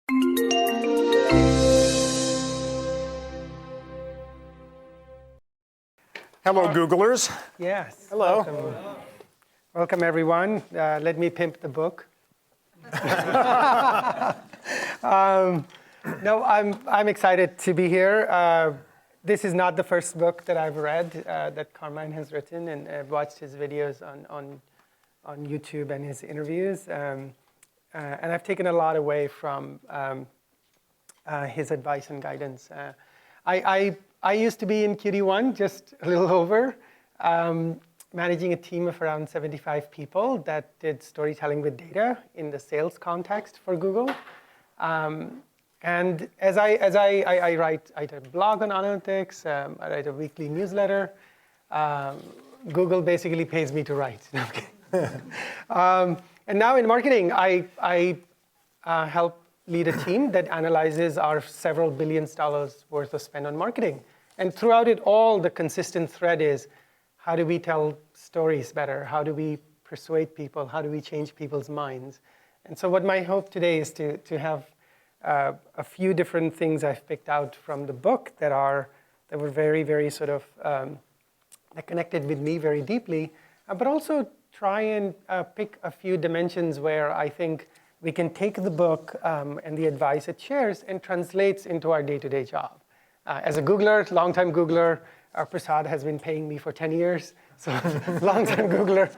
Hello, Googlers. Yes. Hello. Welcome, welcome everyone. Let me pimp the book. No, I'm excited to be here. This is not the first book that I've read that Carmine has written, and I've watched his videos on YouTube and his interviews. And I've taken a lot away from his advice and guidance. I used to be in QD1, just a little over, managing a team of around 75 people that did storytelling with data in the sales context for Google. And as I write a blog on analytics, I write a weekly newsletter. Google basically pays me to write. And now in marketing, I help lead a team that analyzes our several billions dollars worth of spend on marketing. And throughout it all, the consistent thread is, how do we tell stories better? How do we persuade people? How do we change people's minds? And so what my hope today is to have a few different things I've picked out from the book that were very, very sort of, that connected with me very deeply, but also try and pick a few dimensions where I think we can take the book and the advice it shares and translates into our day-to-day job. As a Googler, long-time Googler, Prasad has been paying me for 10 years, so long-time Googler.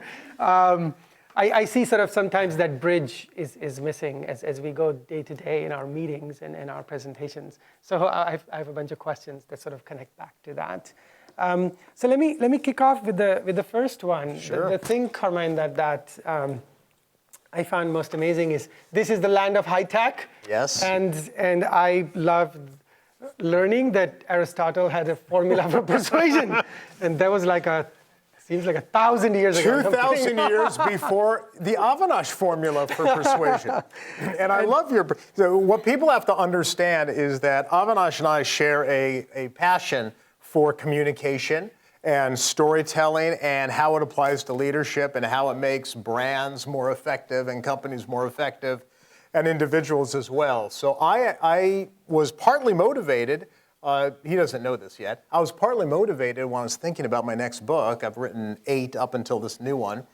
I see sort of sometimes that bridge is missing as we go day-to-day in our meetings and in our presentations. So I have a bunch of questions that sort of connect back to that. So let me kick off with the first one. Sure. The thing, Carmine, that I found most amazing is this is the land of high tech. Yes. And I loved learning that Aristotle had a formula for persuasion, and that was seems like 1,000 years ago. 2,000 years before the Avinash formula for persuasion. And I love so what people have to understand is that Avinash and I share a passion for communication and storytelling and how it applies to leadership and how it makes brands more effective and companies more effective and individuals as well. So I was partly motivated. He doesn't know this yet. I was partly motivated when I was thinking about my next book. I've written 8 up until this new one.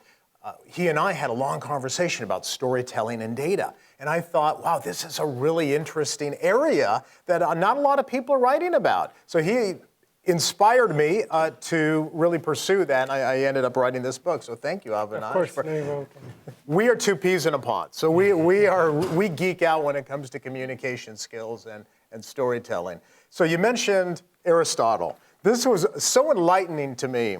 He and I had a long conversation about storytelling and data. And I thought, wow, this is a really interesting area that not a lot of people are writing about. So he inspired me to really pursue that, and I ended up writing this book. So thank you, Avinash. Of course, you're welcome. We are 2 peas in a pod. So we geek out when it comes to communication skills and storytelling. So you mentioned Aristotle. This was so enlightening to me.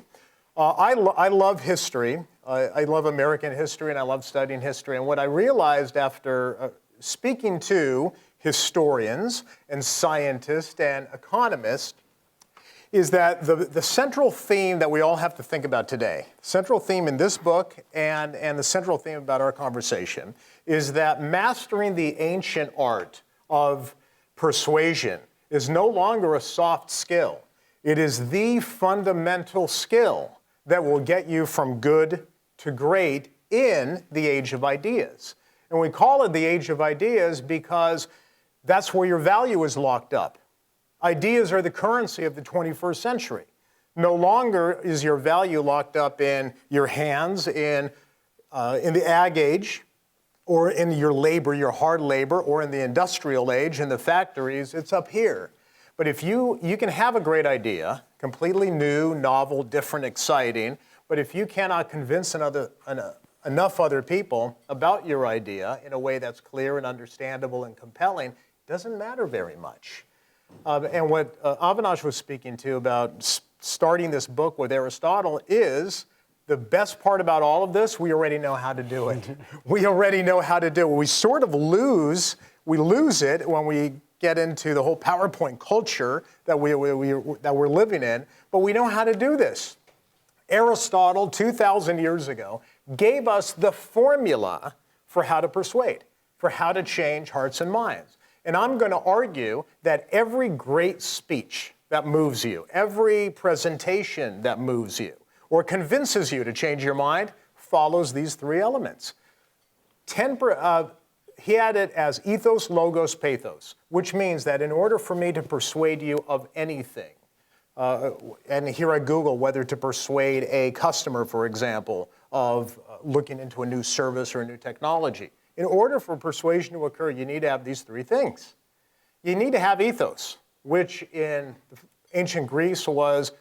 I love history. I love American history, and I love studying history. And what I realized after speaking to historians and scientists and economists is that the central theme that we all have to think about today, central theme in this book and the central theme about our conversation, is that mastering the ancient art of persuasion is no longer a soft skill. It is the fundamental skill that will get you from good to great in the age of ideas. And we call it the age of ideas because that's where your value is locked up. Ideas are the currency of the 21st century. No longer is your value locked up in your hands, in the ag age, or in your labor, your hard labor, or in the industrial age, in the factories. It's up here. But if you can have a great idea, completely new, novel, different, exciting, but if you cannot convince enough other people about your idea in a way that's clear and understandable and compelling, it doesn't matter very much. And what Avinash was speaking to about starting this book with Aristotle is the best part about all of this, we already know how to do it. We already know how to do it. We sort of lose it when we get into the whole PowerPoint culture that we're living in, but we know how to do this. Aristotle, 2,000 years ago, gave us the formula for how to persuade, for how to change hearts and minds. And I'm going to argue that every great speech that moves you, every presentation that moves you, or convinces you to change your mind, follows these 3 elements. he had it as ethos, logos, pathos, which means that in order for me to persuade you of anything, and here at Google, whether to persuade a customer, for example, of looking into a new service or a new technology, in order for persuasion to occur, you need to have these three things. You need to have ethos, which in ancient Greece was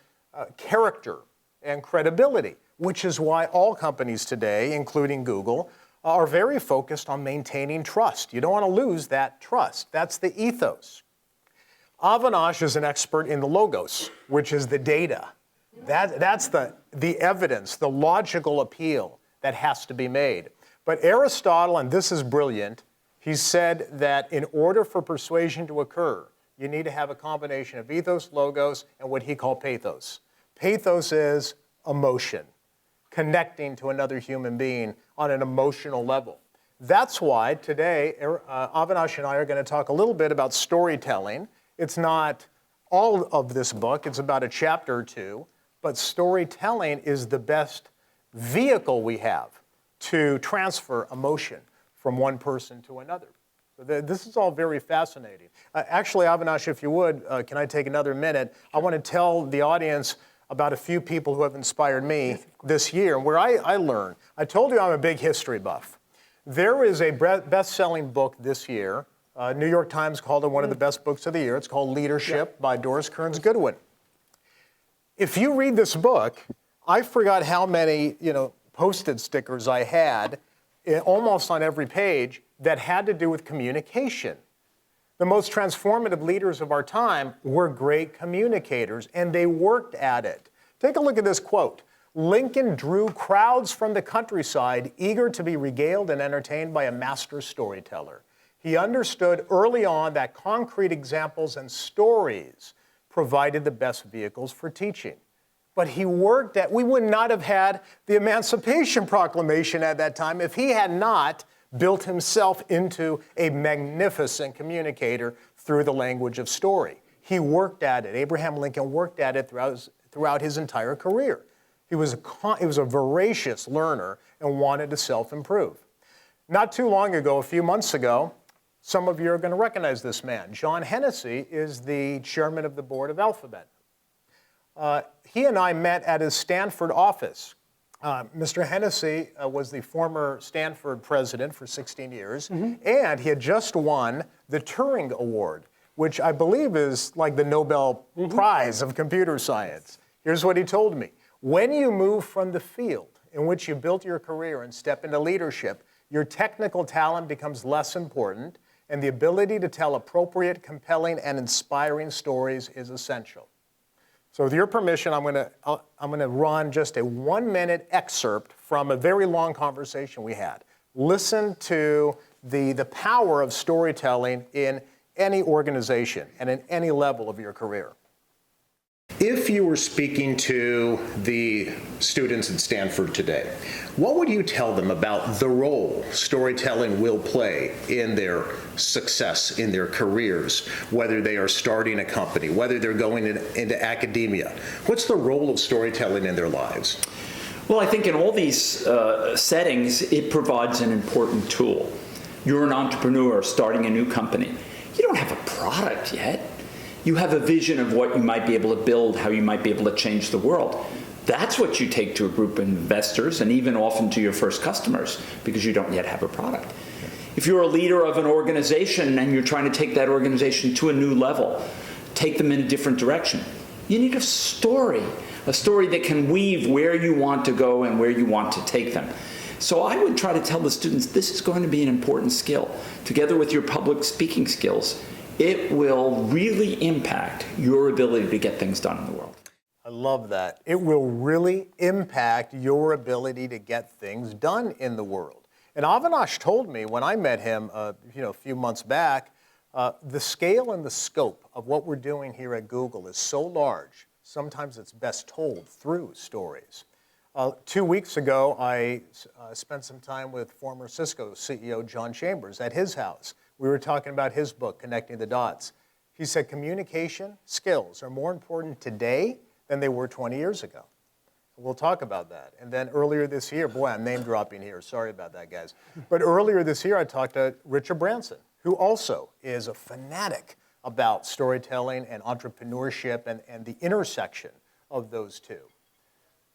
character and credibility, which is why all companies today, including Google, are very focused on maintaining trust. You don't want to lose that trust. That's the ethos. Avinash is an expert in the logos, which is the data. That's the evidence, the logical appeal that has to be made. But Aristotle, and this is brilliant, he said that in order for persuasion to occur, you need to have a combination of ethos, logos, and what he called pathos. Pathos is emotion, connecting to another human being on an emotional level. That's why today, Avinash and I are going to talk a little bit about storytelling. It's not all of this book, it's about a chapter or two, but storytelling is the best vehicle we have to transfer emotion from one person to another. So this is all very fascinating. Actually, Avinash, if you would, can I take another minute? I want to tell the audience about a few people who have inspired me this year, where I learned. I told you I'm a big history buff. There is a best-selling book this year. New York Times called it one of the best books of the year. It's called Leadership by Doris Kearns Goodwin. If you read this book, I forgot how many posted stickers I had almost on every page that had to do with communication. The most transformative leaders of our time were great communicators, and they worked at it. Take a look at this quote. Lincoln drew crowds from the countryside, eager to be regaled and entertained by a master storyteller. He understood early on that concrete examples and stories provided the best vehicles for teaching. But he worked at, we would not have had the Emancipation Proclamation at that time if he had not built himself into a magnificent communicator through the language of story. He worked at it. Abraham Lincoln worked at it throughout his entire career. He was a voracious learner and wanted to self-improve. Not too long ago, a few months ago, some of you are going to recognize this man. John Hennessy is the chairman of the board of Alphabet. He and I met at his Stanford office. Mr. Hennessy was the former Stanford president for 16 years, and he had just won the Turing Award, which I believe is like the Nobel Prize of computer science. Here's what he told me. When you move from the field in which you built your career and step into leadership, your technical talent becomes less important, and the ability to tell appropriate, compelling, and inspiring stories is essential. So with your permission, I'm going to run just a 1-minute excerpt from a very long conversation we had. Listen to the power of storytelling in any organization and in any level of your career. If you were speaking to the students at Stanford today, what would you tell them about the role storytelling will play in their success, in their careers, whether they are starting a company, whether they're going into academia? What's the role of storytelling in their lives? Well, I think in all these settings, it provides an important tool. You're an entrepreneur starting a new company. You don't have a product yet. You have a vision of what you might be able to build, how you might be able to change the world. That's what you take to a group of investors and even often to your first customers because you don't yet have a product. If you're a leader of an organization and you're trying to take that organization to a new level, take them in a different direction, you need a story that can weave where you want to go and where you want to take them. So I would try to tell the students this is going to be an important skill. Together with your public speaking skills, it will really impact your ability to get things done in the world. I love that. It will really impact your ability to get things done in the world. And Avinash told me when I met him a few months back, the scale and the scope of what we're doing here at Google is so large, sometimes it's best told through stories. 2 weeks ago, I spent some time with former Cisco CEO John Chambers at his house. We were talking about his book, Connecting the Dots. He said communication skills are more important today than they were 20 years ago. We'll talk about that. And then earlier this year, boy, I'm name dropping here. Sorry about that, guys. But earlier this year, I talked to Richard Branson, who also is a fanatic about storytelling and entrepreneurship and the intersection of those two.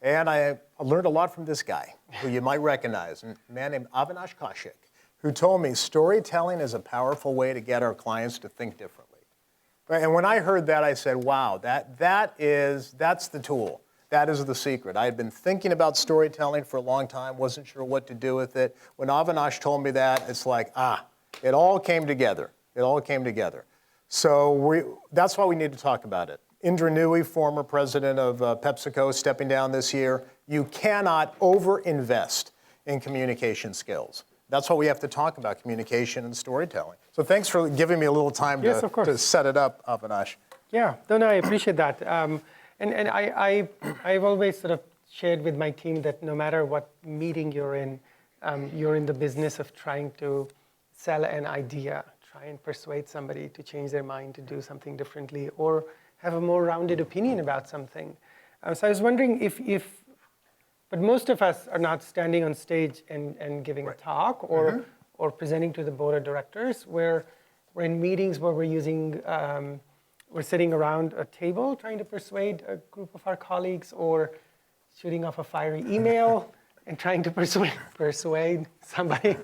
And I learned a lot from this guy, who you might recognize, a man named Avinash Kaushik, who told me storytelling is a powerful way to get our clients to think differently. And when I heard that, I said, wow, that's the tool. That is the secret. I had been thinking about storytelling for a long time, wasn't sure what to do with it. When Avinash told me that, it's like, it all came together. It all came together. So that's why we need to talk about it. Indra Nooyi, former president of PepsiCo, stepping down this year. You cannot overinvest in communication skills. That's why we have to talk about communication and storytelling. So thanks for giving me a little time to set it up, Avinash. Yeah, no, I appreciate that. And I've always sort of shared with my team that no matter what meeting you're in the business of trying to sell an idea, try and persuade somebody to change their mind to do something differently, or have a more rounded opinion about something. So I was wondering but most of us are not standing on stage and giving a talk or presenting to the board of directors. We're in meetings where we're sitting around a table trying to persuade a group of our colleagues, or shooting off a fiery email and trying to persuade somebody.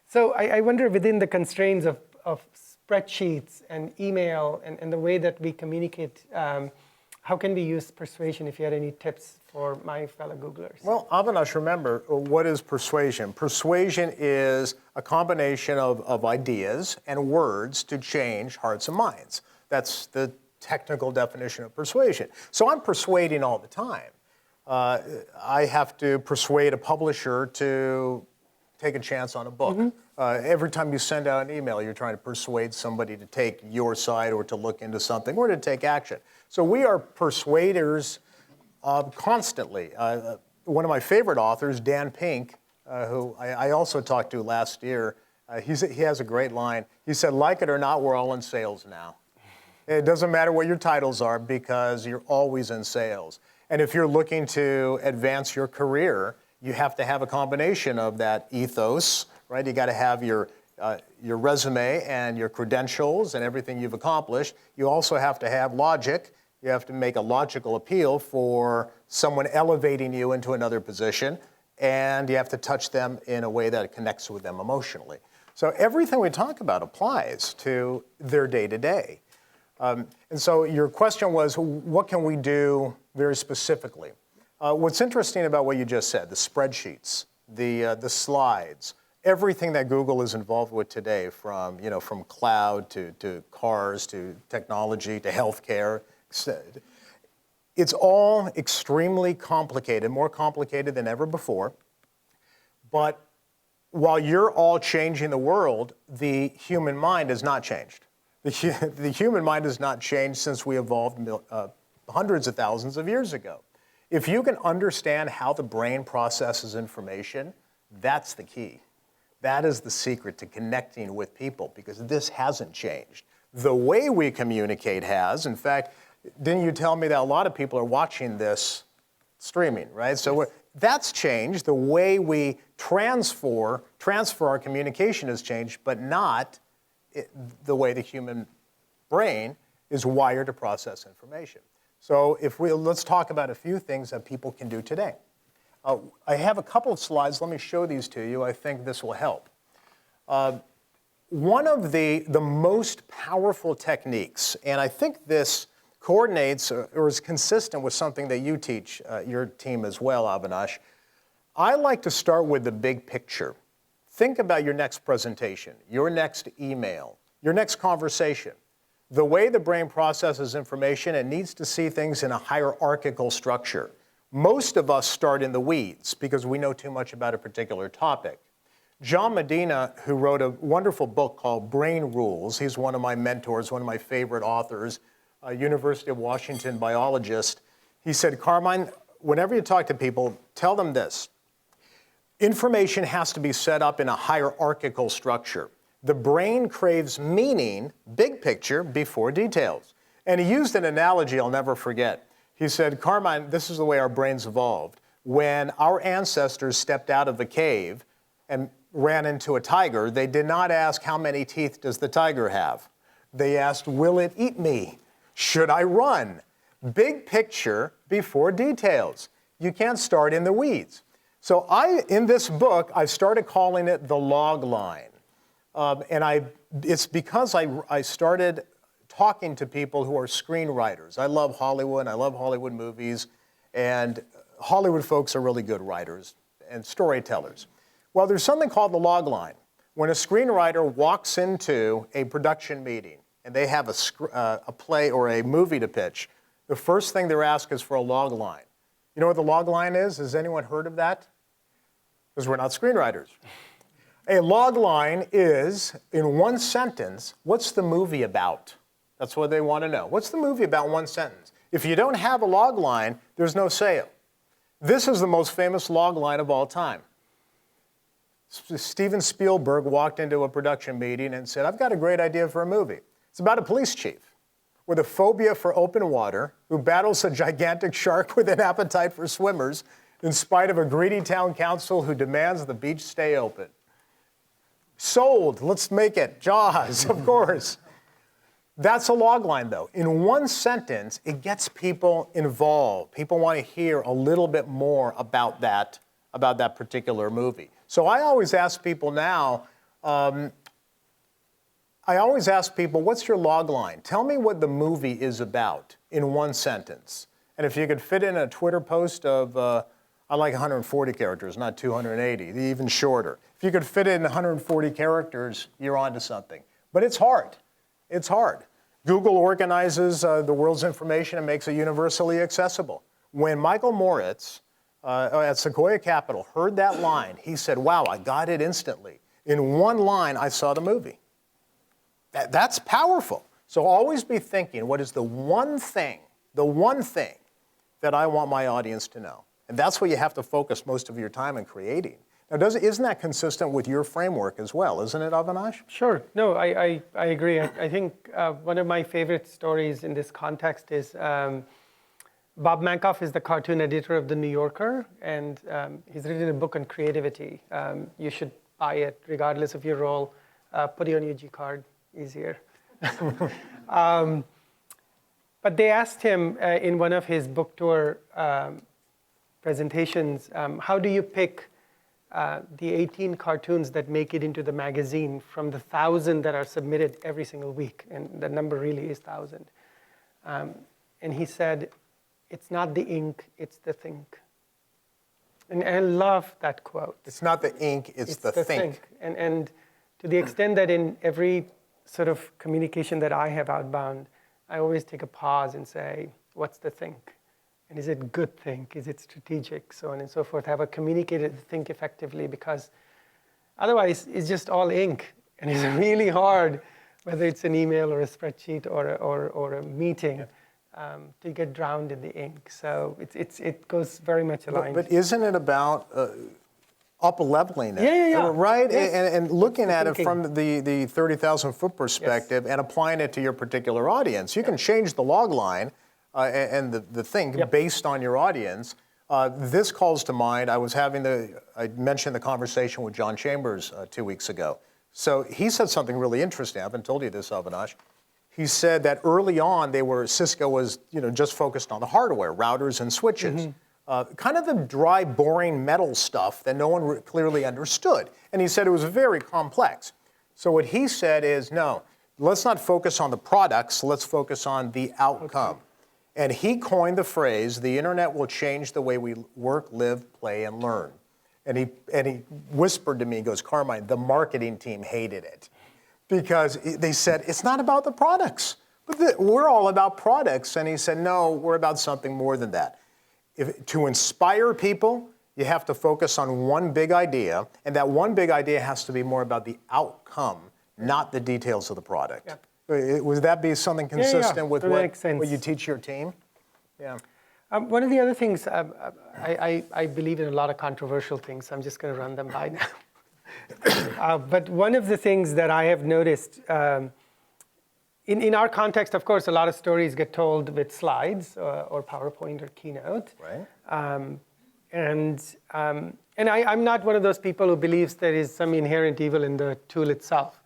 So I wonder, within the constraints of spreadsheets and email and the way that we communicate, how can we use persuasion, if you had any tips for my fellow Googlers? Well, Avinash, remember, what is persuasion? Persuasion is a combination of ideas and words to change hearts and minds. That's the technical definition of persuasion. So I'm persuading all the time. I have to persuade a publisher to take a chance on a book. Every time you send out an email, you're trying to persuade somebody to take your side or to look into something or to take action. So we are persuaders constantly. One of my favorite authors, Dan Pink, who I also talked to last year, he has a great line. He said, like it or not, we're all in sales now. It doesn't matter what your titles are, because you're always in sales. And if you're looking to advance your career, you have to have a combination of that ethos, right? You got to have your resume and your credentials and everything you've accomplished. You also have to have logic. You have to make a logical appeal for someone elevating you into another position, and you have to touch them in a way that connects with them emotionally. So everything we talk about applies to their day-to-day. And so your question was, what can we do very specifically? What's interesting about what you just said, the spreadsheets, the slides, everything that Google is involved with today, from cloud to cars to technology to healthcare, it's all extremely complicated, more complicated than ever before. But while you're all changing the world, the human mind has not changed. The human mind has not changed since we evolved hundreds of thousands of years ago. If you can understand how the brain processes information, that's the key. That is the secret to connecting with people, because this hasn't changed. The way we communicate has. In fact, didn't you tell me that a lot of people are watching this streaming, right? So that's changed. The way we transfer our communication has changed, but not the way the human brain is wired to process information. So let's talk about a few things that people can do today. I have a couple of slides. Let me show these to you. I think this will help. One of the most powerful techniques, and I think this coordinates or is consistent with something that you teach your team as well, Avinash. I like to start with the big picture. Think about your next presentation, your next email, your next conversation. The way the brain processes information, it needs to see things in a hierarchical structure. Most of us start in the weeds because we know too much about a particular topic. John Medina, who wrote a wonderful book called Brain Rules, he's one of my mentors, one of my favorite authors, a University of Washington biologist. He said, Carmine, whenever you talk to people, tell them this. Information has to be set up in a hierarchical structure. The brain craves meaning, big picture, before details. And he used an analogy I'll never forget. He said, Carmine, this is the way our brains evolved. When our ancestors stepped out of the cave and ran into a tiger, they did not ask, how many teeth does the tiger have? They asked, will it eat me? Should I run? Big picture before details. You can't start in the weeds. So in this book, I started calling it the log line. It's because I started talking to people who are screenwriters. I love Hollywood, I love Hollywood movies, and Hollywood folks are really good writers and storytellers. Well, there's something called the log line. When a screenwriter walks into a production meeting and they have a play or a movie to pitch, the first thing they're asked is for a log line. You know what the log line is? Has anyone heard of that? Because we're not screenwriters. A log line is, in one sentence, what's the movie about? That's what they want to know. What's the movie about in one sentence? If you don't have a log line, there's no sale. This is the most famous log line of all time. Steven Spielberg walked into a production meeting and said, I've got a great idea for a movie. It's about a police chief with a phobia for open water who battles a gigantic shark with an appetite for swimmers in spite of a greedy town council who demands the beach stay open. Sold, let's make it. Jaws, of course. That's a log line, though. In one sentence, it gets people involved. People want to hear a little bit more about that particular movie. So I always ask people now, what's your log line? Tell me what the movie is about in one sentence. And if you could fit in a Twitter post of, I like 140 characters, not 280, even shorter. If you could fit in 140 characters, you're onto something. But it's hard. It's hard. Google organizes the world's information and makes it universally accessible. When Michael Moritz at Sequoia Capital heard that line, he said, wow, I got it instantly. In one line, I saw the movie. That's powerful. So always be thinking, what is the one thing that I want my audience to know? And that's what you have to focus most of your time in creating. Now, isn't that consistent with your framework as well, isn't it, Avinash? Sure. No, I agree. I think one of my favorite stories in this context is Bob Mankoff is the cartoon editor of The New Yorker, and he's written a book on creativity. You should buy it, regardless of your role. Put it on your G card, easier. But they asked him in one of his book tour presentations, how do you pick the 18 cartoons that make it into the magazine from the 1,000 that are submitted every single week? And the number really is 1,000. And he said, it's not the ink, it's the think. And I love that quote. It's not the ink, it's the think. And to the extent that in every sort of communication that I have outbound, I always take a pause and say, what's the think? And is it good think? Is it strategic? So on and so forth. Have a communicated think effectively, because otherwise it's just all ink. And it's really hard, whether it's an email or a spreadsheet or a meeting, to get drowned in the ink. So it goes very much aligned. But isn't it about up-leveling it? Yeah. Right? Yes. And looking at it from the 30,000-foot perspective, yes, and applying it to your particular audience. You can change the log line and the think based on your audience. This calls to mind, I mentioned the conversation with John Chambers 2 weeks ago. So he said something really interesting. I haven't told you this, Avinash. He said that early on, Cisco was just focused on the hardware, routers and switches. Kind of the dry, boring metal stuff that no one clearly understood. And he said it was very complex. So what he said is, no, let's not focus on the products, let's focus on the outcome. Okay. And he coined the phrase, the internet will change the way we work, live, play, and learn. And he whispered to me, he goes, Carmine, the marketing team hated it. Because they said, it's not about the products. But we're all about products. And he said, no, we're about something more than that. To inspire people, you have to focus on one big idea. And that one big idea has to be more about the outcome, not the details of the product. Yeah. Would that be something consistent with what you teach your team? Yeah. One of the other things, I believe in a lot of controversial things, so I'm just going to run them by now. But one of the things that I have noticed in our context, of course, a lot of stories get told with slides or PowerPoint or Keynote. Right. And I'm not one of those people who believes there is some inherent evil in the tool itself.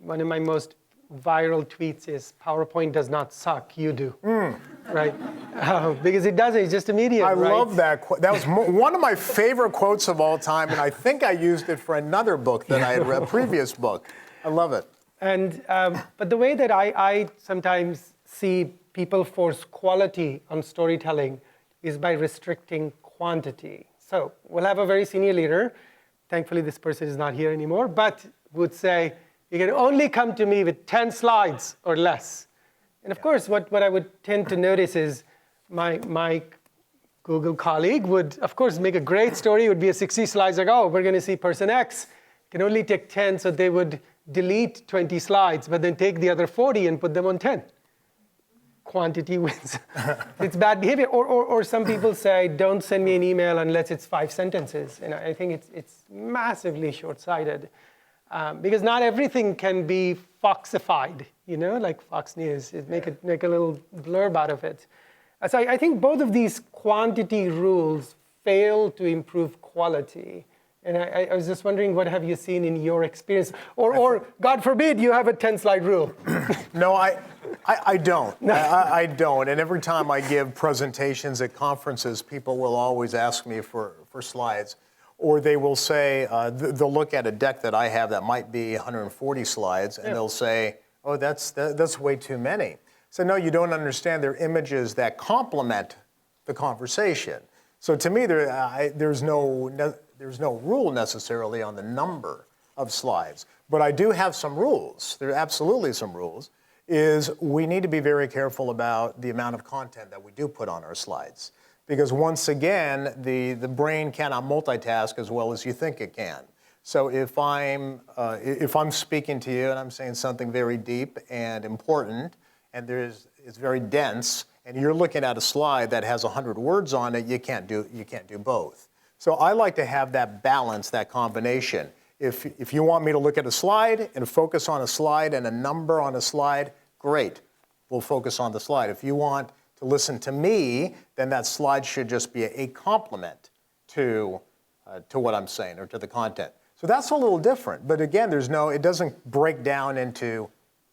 One of my most viral tweets is, PowerPoint does not suck, you do. Right? Because it doesn't, it's just immediate, I right? love that quote. That was one of my favorite quotes of all time, and I think I used it for another book that I had read, a previous book. I love it. And, but the way that I sometimes see people force quality on storytelling is by restricting quantity. So we'll have a very senior leader, thankfully this person is not here anymore, but would say, you can only come to me with 10 slides or less. And of course, what I would tend to notice is my Google colleague would, of course, make a great story. It would be a 60 slides like, oh, we're going to see person X. Can only take 10, so they would delete 20 slides, but then take the other 40 and put them on 10. Quantity wins. It's bad behavior. Or some people say, don't send me an email unless it's 5 sentences. And I think it's massively short-sighted. Because not everything can be Foxified, like Fox News. Make a little blurb out of it. So I think both of these quantity rules fail to improve quality. And I was just wondering, what have you seen in your experience? Or God forbid, you have a 10-slide rule. No, I don't. No. I don't. And every time I give presentations at conferences, people will always ask me for slides. Or they will say, they'll look at a deck that I have that might be 140 slides, and they'll say, oh, that's way too many. So no, you don't understand. They're images that complement the conversation. So to me, there's no rule necessarily on the number of slides. But I do have some rules. There are absolutely some rules. Is we need to be very careful about the amount of content that we do put on our slides. Because once again, the brain cannot multitask as well as you think it can. So if I'm speaking to you and I'm saying something very deep and important, and it's very dense, and you're looking at a slide that has 100 words on it, you can't do both. So I like to have that balance, that combination. If you want me to look at a slide and focus on a slide and a number on a slide, great. We'll focus on the slide. If you want to listen to me, then that slide should just be a complement to what I'm saying or to the content. So that's a little different. But again, it doesn't break down into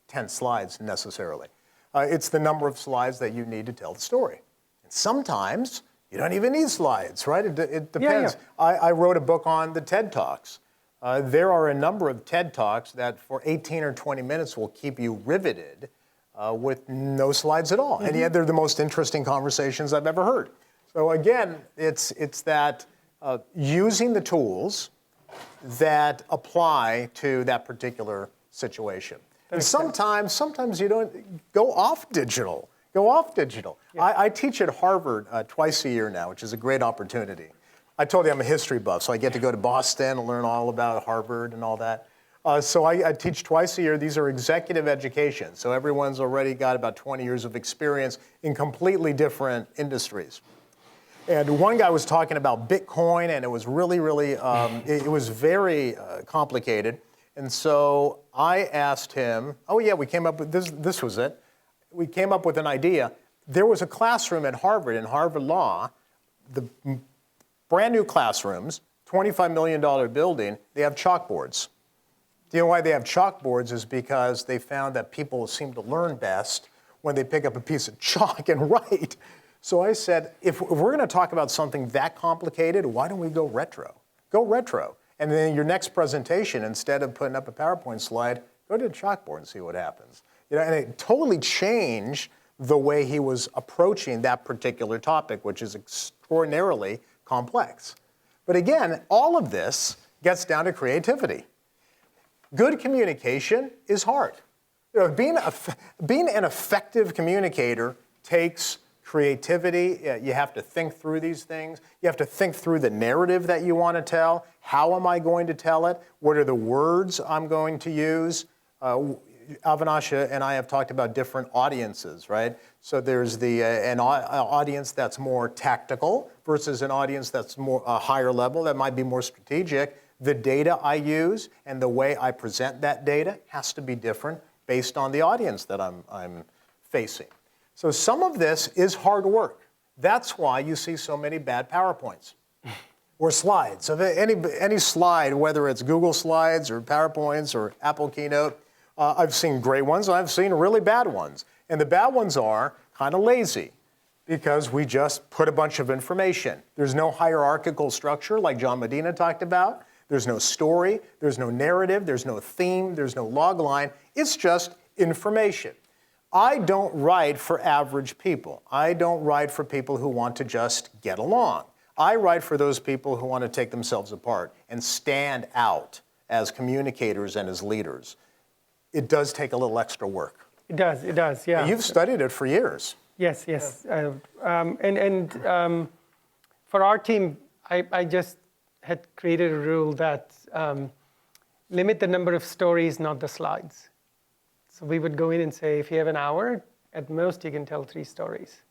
10 slides necessarily. It's the number of slides that you need to tell the story. And sometimes you don't even need slides, right? It depends. Yeah. I wrote a book on the TED Talks. There are a number of TED Talks that for 18 or 20 minutes will keep you riveted with no slides at all. Mm-hmm. And yet they're the most interesting conversations I've ever heard. So again, it's that using the tools that apply to that particular situation. And sometimes you don't go off digital. Yeah. I teach at Harvard twice a year now, which is a great opportunity. I told you I'm a history buff, so I get to go to Boston and learn all about Harvard and all that. So I teach twice a year. These are executive education. So everyone's already got about 20 years of experience in completely different industries. And one guy was talking about Bitcoin, and it was really, it was very complicated. And so I asked him, oh yeah, we came up with this was it. We came up with an idea. There was a classroom at Harvard, in Harvard Law, the brand new classrooms, $25 million building, they have chalkboards. Do you know why they have chalkboards? Is because they found that people seem to learn best when they pick up a piece of chalk and write. So I said, if we're going to talk about something that complicated, why don't we go retro? Go retro. And then your next presentation, instead of putting up a PowerPoint slide, go to the chalkboard and see what happens. And it totally changed the way he was approaching that particular topic, which is extraordinarily complex. But again, all of this gets down to creativity. Good communication is hard. Being an effective communicator takes creativity. You have to think through these things. You have to think through the narrative that you want to tell. How am I going to tell it? What are the words I'm going to use? Avinash and I have talked about different audiences, right? So there's an audience that's more tactical versus an audience that's more higher level, that might be more strategic. The data I use and the way I present that data has to be different based on the audience that I'm facing. So some of this is hard work. That's why you see so many bad PowerPoints or slides. So any slide, whether it's Google Slides or PowerPoints or Apple Keynote, I've seen great ones, and I've seen really bad ones. And the bad ones are kind of lazy because we just put a bunch of information. There's no hierarchical structure like John Medina talked about. There's no story, there's no narrative, there's no theme, there's no log line. It's just information. I don't write for average people. I don't write for people who want to just get along. I write for those people who want to take themselves apart and stand out as communicators and as leaders. It does take a little extra work. It does, yeah. You've studied it for years. Yes. For our team, I just had created a rule that limit the number of stories, not the slides. So we would go in and say, if you have an hour, at most you can tell 3 stories.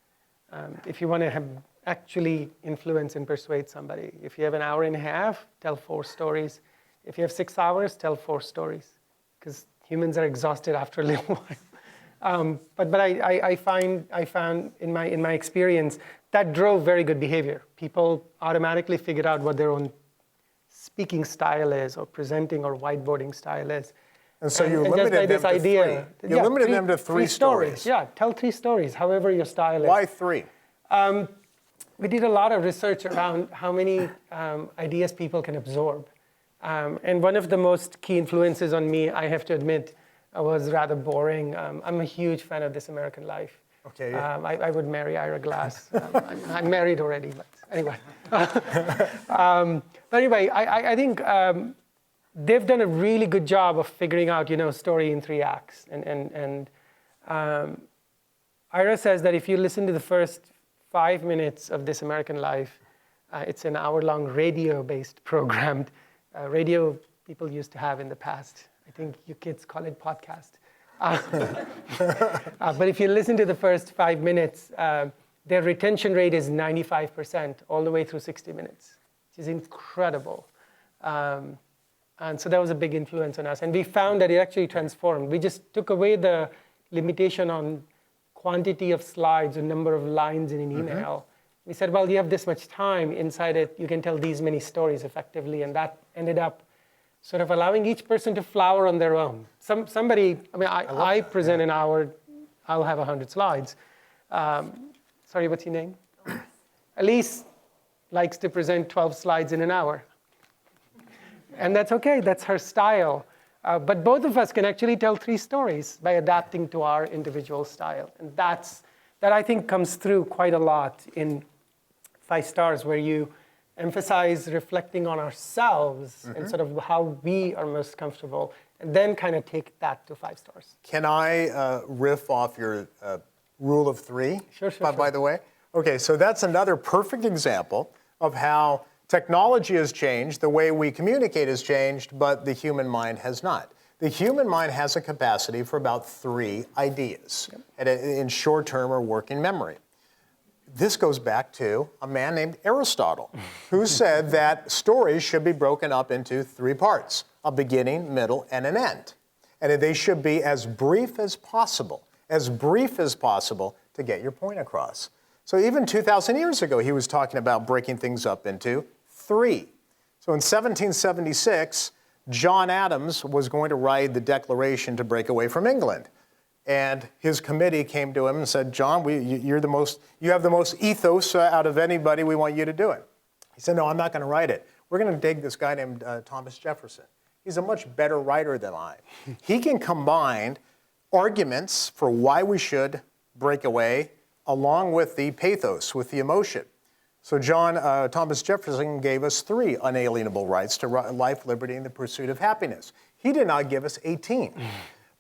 If you want to actually influence and persuade somebody, if you have an hour and a half, tell 4 stories. If you have 6 hours, tell 4 stories, because humans are exhausted after a little while. But I found in my experience that drove very good behavior. People automatically figured out what their own speaking style is, or presenting or whiteboarding style is. And so you limited them to 3. You limited them to 3 stories. Yeah, tell 3 stories, however your style is. Why 3? We did a lot of research around how many ideas people can absorb. And one of the most key influences on me, I have to admit, was rather boring. I'm a huge fan of This American Life. Okay. I would marry Ira Glass. I'm married already, but anyway. I think they've done a really good job of figuring out, story in 3 acts. And Ira says that if you listen to the first 5 minutes of This American Life, it's an hour-long radio-based program. Radio people used to have in the past. I think you kids call it podcast. But if you listen to the first 5 minutes, their retention rate is 95% all the way through 60 minutes, which is incredible. And so that was a big influence on us. And we found that it actually transformed. We just took away the limitation on quantity of slides or number of lines in an email. We said, well, you have this much time inside it. You can tell these many stories effectively. And that ended up sort of allowing each person to flower on their own. I present an hour, I'll have 100 slides. Sorry, what's your name? Elise likes to present 12 slides in an hour. And that's okay, that's her style. But both of us can actually tell 3 stories by adapting to our individual style. And that I think comes through quite a lot in 5 Stars, where you emphasize reflecting on ourselves and sort of how we are most comfortable, and then kind of take that to 5 Stars. Can I riff off your rule of 3? Sure. By the way? Okay, so that's another perfect example of how technology has changed, the way we communicate has changed, but the human mind has not. The human mind has a capacity for about 3 ideas in short-term or working memory. This goes back to a man named Aristotle, who said that stories should be broken up into 3 parts, a beginning, middle, and an end. And they should be as brief as possible to get your point across. So even 2,000 years ago, he was talking about breaking things up into 3. So in 1776, John Adams was going to write the Declaration to break away from England. And his committee came to him and said, John, you have the most ethos out of anybody. We want you to do it. He said, no, I'm not going to write it. We're going to take this guy named Thomas Jefferson. He's a much better writer than I. He can combine arguments for why we should break away along with the pathos, with the emotion. So Thomas Jefferson gave us 3 unalienable rights to life, liberty, and the pursuit of happiness. He did not give us 18.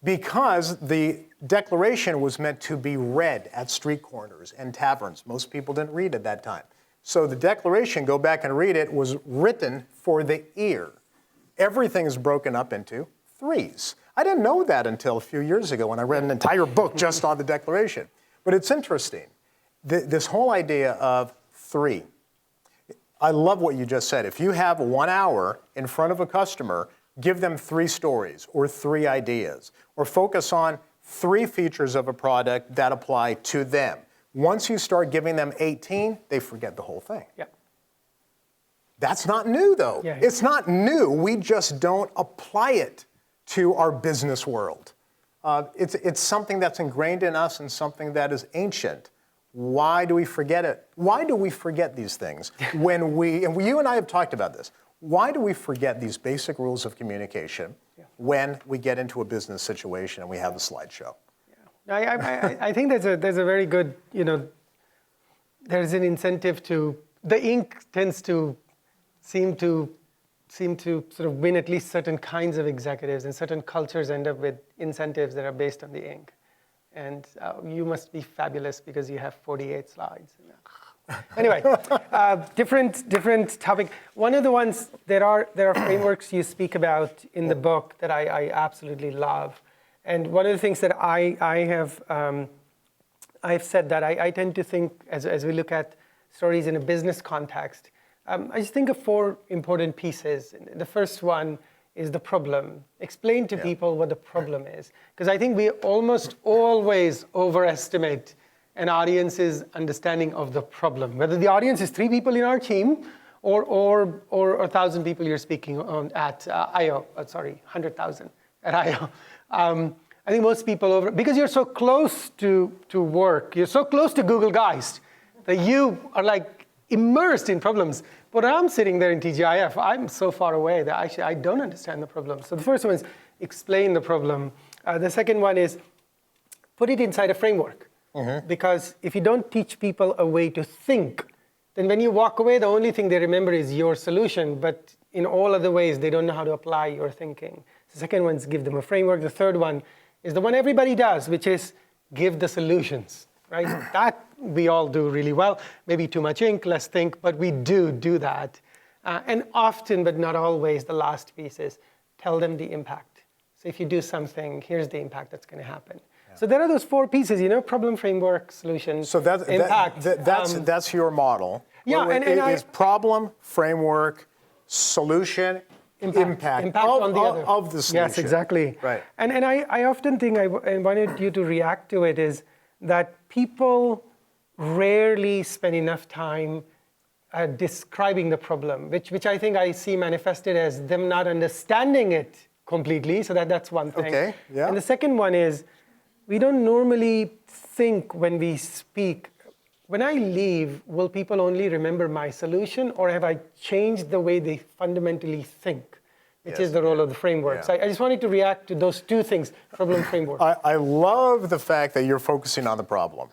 Because the Declaration was meant to be read at street corners and taverns. Most people didn't read at that time. So the Declaration, go back and read it, was written for the ear. Everything is broken up into 3s. I didn't know that until a few years ago when I read an entire book just on the Declaration. But it's interesting, this whole idea of 3. I love what you just said. If you have 1 hour in front of a customer, Give them 3 stories or 3 ideas, or focus on 3 features of a product that apply to them. Once you start giving them 18, they forget the whole thing. Yeah. That's not new, though. Yeah. It's not new. We just don't apply it to our business world. It's something that's ingrained in us and something that is ancient. Why do we forget it? Why do we forget these things when you and I have talked about this. Why do we forget these basic rules of communication when we get into a business situation and we have a slideshow? I think there's a very good, there's an incentive the ink tends to seem to sort of win at least certain kinds of executives, and certain cultures end up with incentives that are based on the ink. And you must be fabulous because you have 48 slides. Anyway, different topic. One of the ones, there are frameworks you speak about in the book that I absolutely love. And one of the things that I've said that I tend to think as we look at stories in a business context, I just think of 4 important pieces. The first one is the problem. Explain to people what the problem is. Because I think we almost always overestimate an audience's understanding of the problem. Whether the audience is 3 people in our team or 1,000 people you're speaking on at I/O, 100,000 at I/O. I think most people because you're so close to work, you're so close to Google Geist that you are like immersed in problems. But I'm sitting there in TGIF, I'm so far away that actually I don't understand the problem. So the first one is explain the problem. The second one is put it inside a framework. Because if you don't teach people a way to think, then when you walk away, the only thing they remember is your solution. But in all other ways, they don't know how to apply your thinking. The second one is give them a framework. The third one is the one everybody does, which is give the solutions. Right? That we all do really well. Maybe too much ink, less think, but we do that. And often, but not always, the last piece is tell them the impact. So if you do something, here's the impact that's going to happen. So there are those 4 pieces, problem, framework, solution, impact. That's your model. Yeah, it's problem, framework, solution, impact on the other. Of the solution. Yes, exactly. Right. And I often think, I wanted you to react to it, is that people rarely spend enough time describing the problem, which I think I see manifested as them not understanding it completely. So that's one thing. Okay, yeah. And the second one is, we don't normally think when we speak, when I leave, will people only remember my solution, or have I changed the way they fundamentally think, which is the role of the framework. So I just wanted to react to those 2 things, problem, framework. I love the fact that you're focusing on the problem.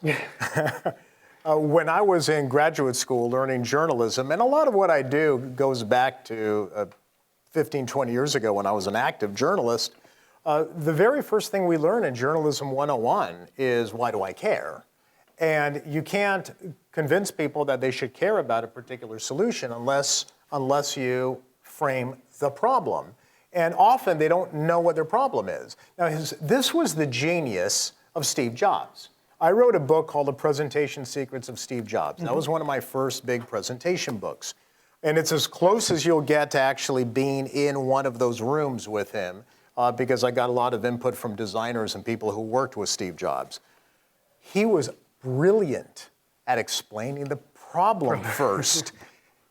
When I was in graduate school learning journalism, and a lot of what I do goes back to 15, 20 years ago when I was an active journalist, the very first thing we learn in Journalism 101 is, why do I care? And you can't convince people that they should care about a particular solution unless you frame the problem. And often they don't know what their problem is. Now, this was the genius of Steve Jobs. I wrote a book called The Presentation Secrets of Steve Jobs. That was one of my first big presentation books. And it's as close as you'll get to actually being in one of those rooms with him. Because I got a lot of input from designers and people who worked with Steve Jobs. He was brilliant at explaining the problem first.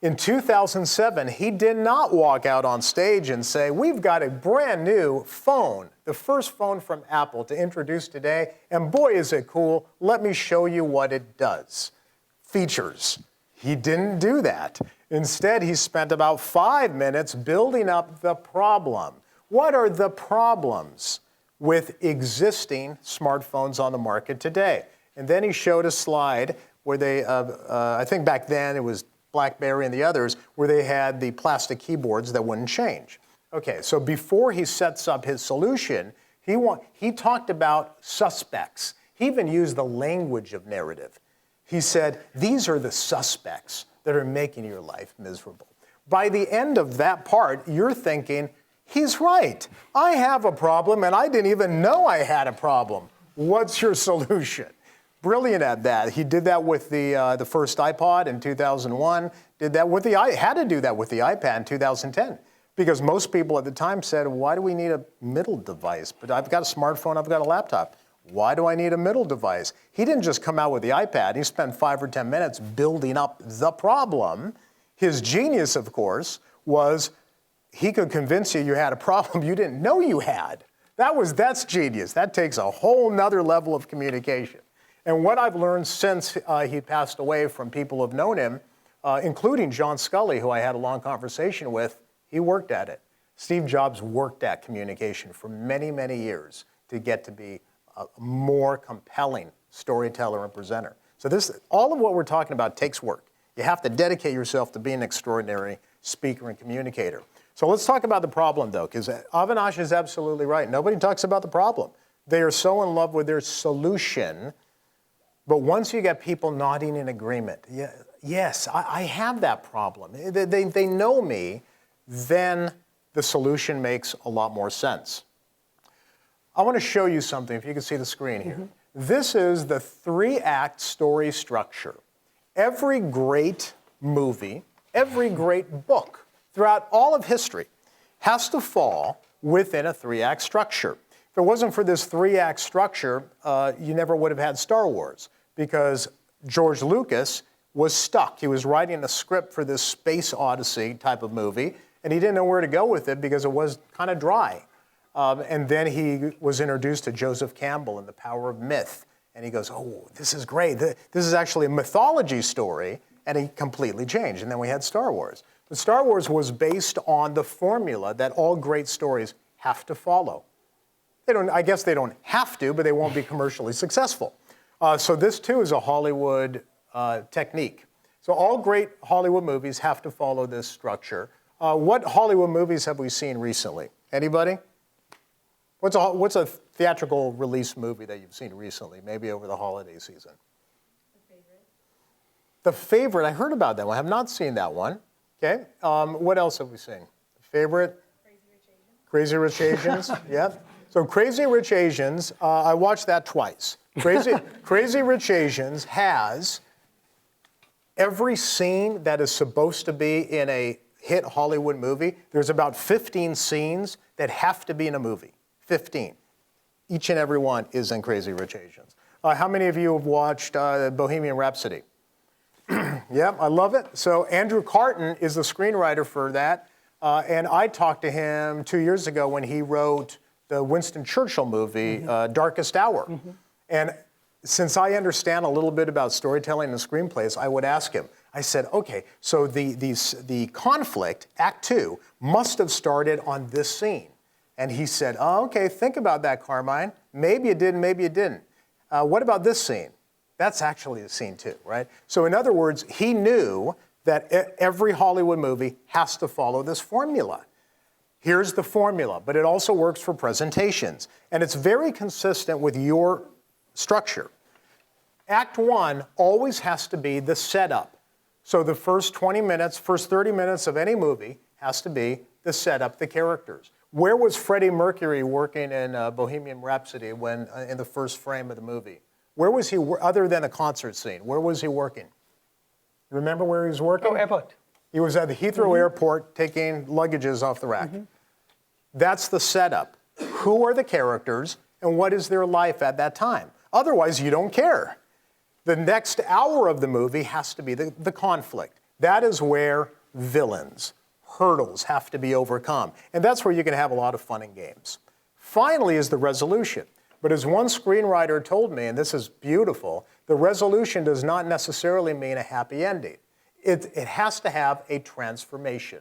In 2007, he did not walk out on stage and say, we've got a brand new phone, the first phone from Apple to introduce today, and boy, is it cool. Let me show you what it does. Features. He didn't do that. Instead, he spent about 5 minutes building up the problem. What are the problems with existing smartphones on the market today? And then he showed a slide where they, I think back then it was BlackBerry and the others, where they had the plastic keyboards that wouldn't change. Okay, so before he sets up his solution, he talked about suspects. He even used the language of narrative. He said, these are the suspects that are making your life miserable. By the end of that part, you're thinking, he's right. I have a problem, and I didn't even know I had a problem. What's your solution? Brilliant at that. He did that with the first iPod in 2001. Had to do that with the iPad in 2010. Because most people at the time said, why do we need a middle device? But I've got a smartphone, I've got a laptop. Why do I need a middle device? He didn't just come out with the iPad. He spent 5 or 10 minutes building up the problem. His genius, of course, was he could convince you had a problem you didn't know you had. That's genius. That takes a whole nother level of communication. And what I've learned since he passed away from people who have known him, including John Scully, who I had a long conversation with, he worked at it. Steve Jobs worked at communication for many, many years to get to be a more compelling storyteller and presenter. So all of what we're talking about takes work. You have to dedicate yourself to being an extraordinary speaker and communicator. So let's talk about the problem, though, because Avinash is absolutely right. Nobody talks about the problem. They are so in love with their solution. But once you get people nodding in agreement, yes, I have that problem. They know me, then the solution makes a lot more sense. I want to show you something, if you can see the screen here. Mm-hmm. This is the 3-act story structure. Every great movie, every great book throughout all of history has to fall within a 3-act structure. If it wasn't for this 3-act structure, you never would have had Star Wars, because George Lucas was stuck. He was writing a script for this space odyssey type of movie, and he didn't know where to go with it because it was kind of dry. And then he was introduced to Joseph Campbell and The Power of Myth. And he goes, oh, this is great. This is actually a mythology story. And he completely changed. And then we had Star Wars. But Star Wars was based on the formula that all great stories have to follow. I guess they don't have to, but they won't be commercially successful. So this, too, is a Hollywood technique. So all great Hollywood movies have to follow this structure. What Hollywood movies have we seen recently? Anybody? What's a theatrical release movie that you've seen recently, maybe over the holiday season? The Favorite. The Favorite, I heard about that one. I have not seen that one. Okay. What else have we seen? The Favorite? Crazy Rich Asians. Yeah. So Crazy Rich Asians, I watched that twice. Crazy Rich Asians has every scene that is supposed to be in a hit Hollywood movie. There's about 15 scenes that have to be in a movie. 15. Each and every one is in Crazy Rich Asians. How many of you have watched Bohemian Rhapsody? Yeah, I love it. So Andrew Carton is the screenwriter for that. And I talked to him 2 years ago when he wrote the Winston Churchill movie, Darkest Hour. Mm-hmm. And since I understand a little bit about storytelling and screenplays, I would ask him, I said, okay, so the conflict, Act 2, must have started on this scene. And he said, oh, okay, think about that, Carmine. Maybe it did, maybe it didn't. What about this scene? That's actually a scene too, right? So in other words, he knew that every Hollywood movie has to follow this formula. Here's the formula, but it also works for presentations. And it's very consistent with your structure. Act 1 always has to be the setup. So the first 20 minutes, first 30 minutes of any movie has to be the setup, the characters. Where was Freddie Mercury working in Bohemian Rhapsody when in the first frame of the movie? Where was he, other than the concert scene, where was he working? Remember where he was working? Oh, airport. He was at the Heathrow Airport taking luggages off the rack. That's the setup. Who are the characters and what is their life at that time? Otherwise, you don't care. The next hour of the movie has to be the conflict. That is where villains, hurdles have to be overcome. And that's where you can have a lot of fun and games. Finally is the resolution. But as one screenwriter told me, and this is beautiful, the resolution does not necessarily mean a happy ending. It has to have a transformation.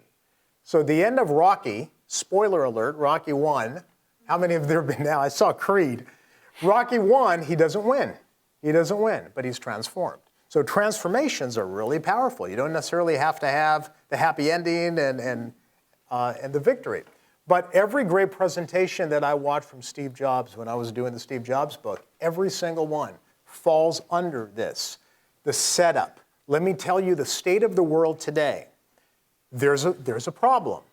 So the end of Rocky, spoiler alert, Rocky 1, how many have there been now? I saw Creed. Rocky 1, he doesn't win. He doesn't win, but he's transformed. So transformations are really powerful. You don't necessarily have to have the happy ending and the victory. But every great presentation that I watched from Steve Jobs when I was doing the Steve Jobs book, every single one falls under this, the setup. Let me tell you the state of the world today. There's a problem.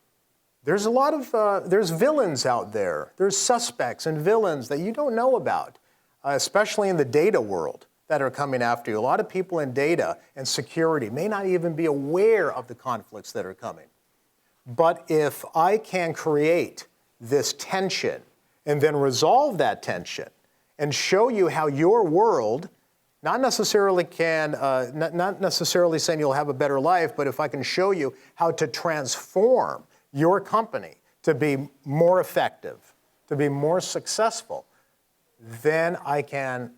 There's a lot of, there's villains out there. There's suspects and villains that you don't know about, especially in the data world that are coming after you. A lot of people in data and security may not even be aware of the conflicts that are coming. But if I can create this tension and then resolve that tension and show you how your world, not necessarily saying you'll have a better life, but if I can show you how to transform your company to be more effective, to be more successful, then I can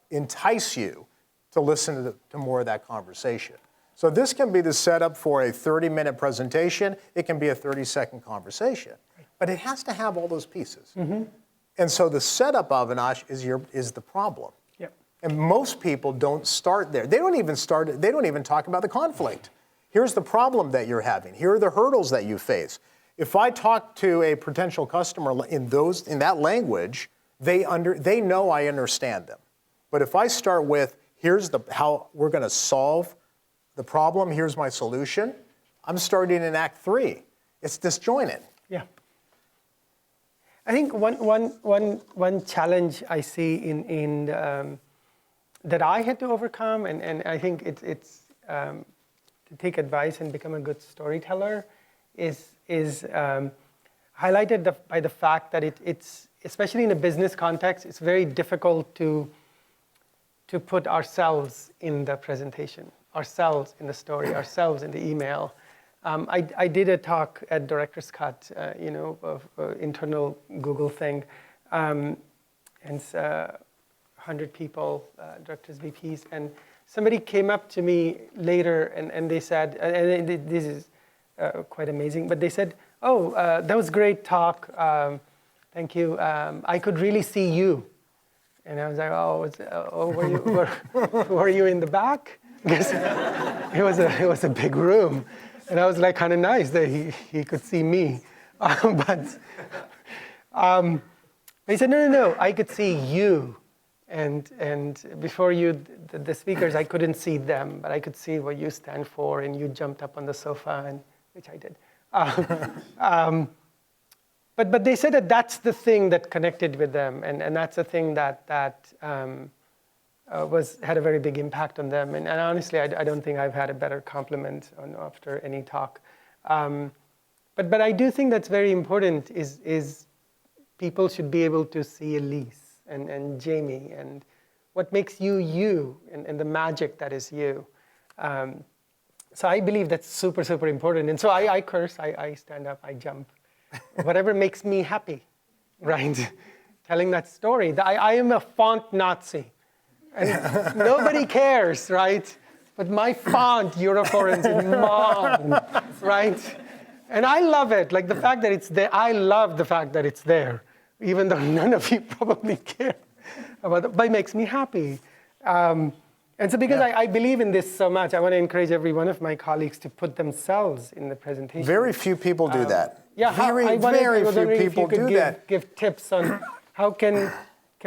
entice you to listen to more of that conversation. So this can be the setup for a 30-minute presentation. It can be a 30-second conversation. But it has to have all those pieces. Mm-hmm. And so the setup, Avinash, is the problem. Yep. And most people don't start there. They don't even talk about the conflict. Here's the problem that you're having. Here are the hurdles that you face. If I talk to a potential customer in that language, they know I understand them. But if I start with, here's how we're going to solve the problem, here's my solution, I'm starting in Act 3. It's disjointed. Yeah. I think one challenge I see in that I had to overcome, and I think it's to take advice and become a good storyteller, is highlighted by the fact that it's especially in a business context, it's very difficult to put ourselves in the presentation, ourselves in the story, ourselves in the email. I did a talk at Director's Cut, of internal Google thing, and 100 people, directors, VPs, and somebody came up to me later and they said, and this is quite amazing, but they said, "Oh, that was a great talk. Thank you. I could really see you." And I was like, were you in the back? Because it was a big room. And I was like, kind of nice that he could see me. But he said, no, I could see you. And before you, the speakers, I couldn't see them, but I could see what you stand for, and you jumped up on the sofa, which I did. But they said that that's the thing that connected with them, and that's the thing that had a very big impact on them. And honestly, I don't think I've had a better compliment after any talk. But I do think that's very important. Is people should be able to see Elise and Jamie and what makes you you, and the magic that is you. So I believe that's super, super important. And so I curse, I stand up, I jump. Whatever makes me happy, right? Telling that story. I am a font Nazi. And nobody cares, right? But my font, Euroflorence, is mine, right? And I love it. Like the fact that it's there, I love the fact that it's there, even though none of you probably care about it, but it makes me happy. And so because I believe in this so much, I want to encourage every one of my colleagues to put themselves in the presentation. Very few people do that. Yeah, very few people do that. Give tips on how can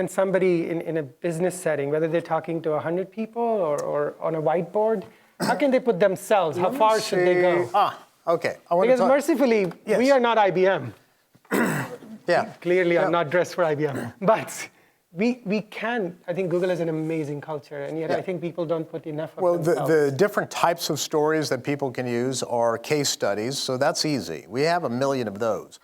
somebody in a business setting, whether they're talking to 100 people or on a whiteboard, how can they put themselves? How far should they go? Okay. Because mercifully, we are not IBM. Yeah. Clearly, I'm not dressed for IBM. But we can. I think Google has an amazing culture, and yet I think people don't put enough of themselves. The different types of stories that people can use are case studies, so that's easy. We have 1 million of those.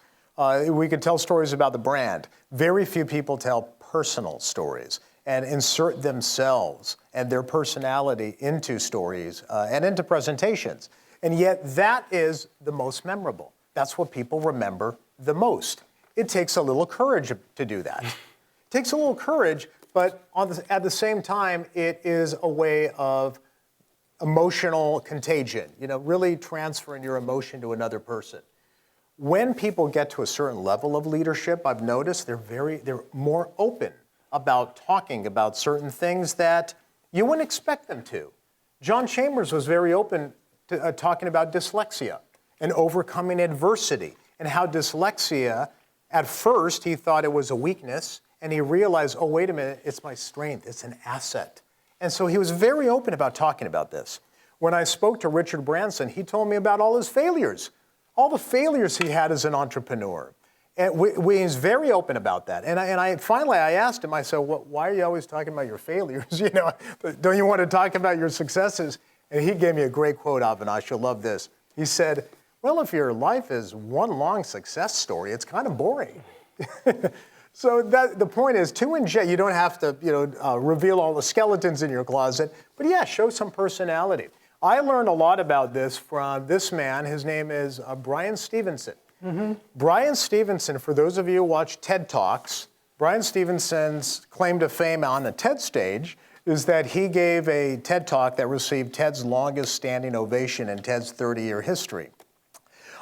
We could tell stories about the brand. Very few people tell personal stories and insert themselves and their personality into stories and into presentations. And yet that is the most memorable. That's what people remember the most. It takes a little courage to do that. It takes a little courage, but at the same time, it is a way of emotional contagion, really transferring your emotion to another person. When people get to a certain level of leadership, I've noticed they're more open about talking about certain things that you wouldn't expect them to. John Chambers was very open to talking about dyslexia and overcoming adversity, and how dyslexia, at first, he thought it was a weakness, and he realized, oh, wait a minute, it's my strength, it's an asset. And so he was very open about talking about this. When I spoke to Richard Branson, he told me about all his failures, all the failures he had as an entrepreneur. And he's very open about that. And finally I asked him, I said, why are you always talking about your failures? Don't you want to talk about your successes? And he gave me a great quote, Avinash, you'll love this. He said, Well, if your life is one long success story, it's kind of boring. So the point is to inject, you don't have to reveal all the skeletons in your closet, but yeah, show some personality. I learned a lot about this from this man. His name is Brian Stevenson. Mm-hmm. Brian Stevenson, for those of you who watch TED Talks, Brian Stevenson's claim to fame on the TED stage is that he gave a TED Talk that received TED's longest standing ovation in TED's 30-year history.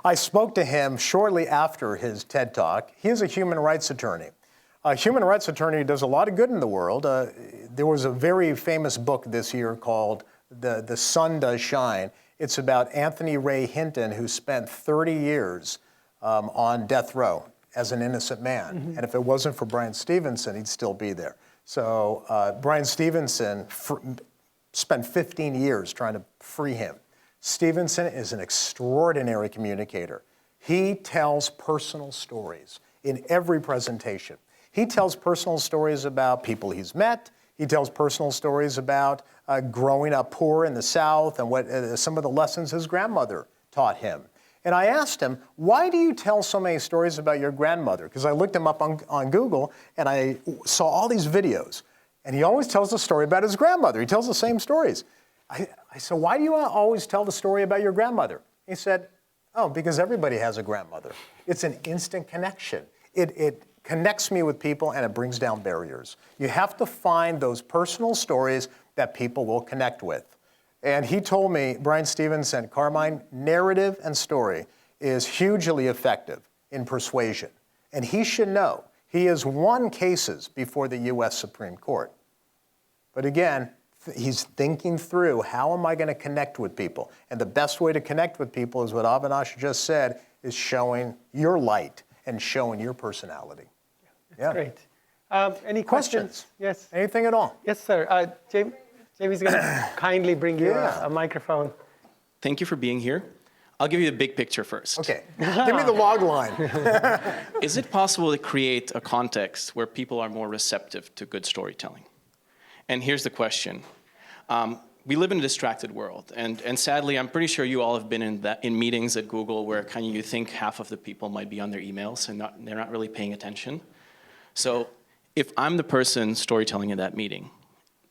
I spoke to him shortly after his TED Talk. He is a human rights attorney. A human rights attorney does a lot of good in the world. There was a very famous book this year called The Sun Does Shine. It's about Anthony Ray Hinton, who spent 30 years on death row as an innocent man. Mm-hmm. And if it wasn't for Brian Stevenson, he'd still be there. So Brian Stevenson spent 15 years trying to free him. Stevenson is an extraordinary communicator. He tells personal stories in every presentation. He tells personal stories about people he's met. He tells personal stories about growing up poor in the South and what some of the lessons his grandmother taught him. And I asked him, why do you tell so many stories about your grandmother? Because I looked him up on Google and I saw all these videos. And he always tells a story about his grandmother. He tells the same stories. I said, why do you always tell the story about your grandmother? He said, oh, because everybody has a grandmother. It's an instant connection. It connects me with people and it brings down barriers. You have to find those personal stories that people will connect with. And he told me, Brian Stevenson, Carmine, narrative and story is hugely effective in persuasion. And he should know. He has won cases before the U.S. Supreme Court. But again, he's thinking through, how am I going to connect with people? And the best way to connect with people is what Avinash just said, is showing your light and showing your personality. That's great. Any questions? Yes. Anything at all? Yes, sir. Jamie's going to kindly bring you a microphone. Thank you for being here. I'll give you the big picture first. Okay. Give me the log line. Is it possible to create a context where people are more receptive to good storytelling? And here's the question. We live in a distracted world, and sadly, I'm pretty sure you all have been in meetings at Google where kind of you think half of the people might be on their emails and they're not really paying attention. So if I'm the person storytelling in that meeting,